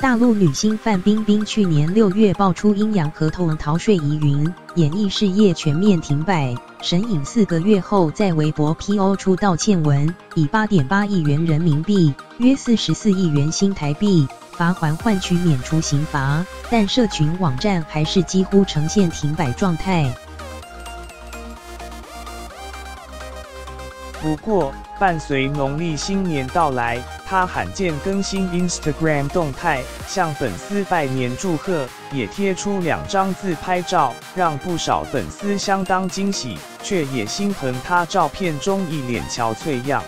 大陆女星范冰冰去年6月爆出阴阳合同逃税疑云，演艺事业全面停摆，神隐4个月后在微博 PO 出道歉文，以8.8亿元人民币约44亿元新台币罚锾换取免除刑罚，但社群网站还是几乎呈现停摆状态。不过，伴随农历新年到来，她罕见更新 Instagram 动态，向粉丝拜年祝贺，也贴出2张自拍照，让不少粉丝相当惊喜，却也心疼她照片中一脸憔悴样。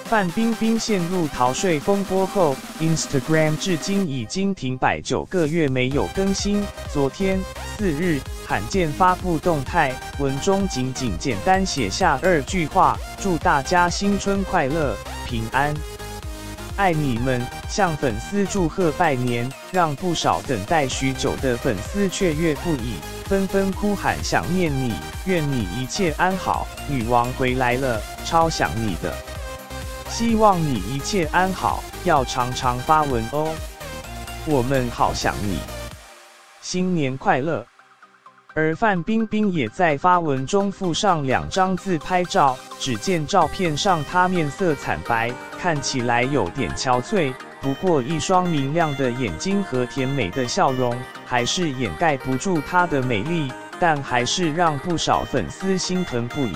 范冰冰陷入逃税风波后 ，Instagram 至今已经停摆9个月没有更新。昨天4日，罕见发布动态，文中仅简单写下2句话：祝大家新春快乐、平安，爱你们，向粉丝祝贺拜年，让不少等待许久的粉丝雀跃不已，纷纷哭喊想念你，愿你一切安好，女王回来了，超想你的。希望你一切安好，要常常发文哦，我们好想你，新年快乐。而范冰冰也在发文中附上2张自拍照，只见照片上她面色惨白，看起来有点憔悴，不过一双明亮的眼睛和甜美的笑容，还是掩盖不住她的美丽，但还是让不少粉丝心疼不已。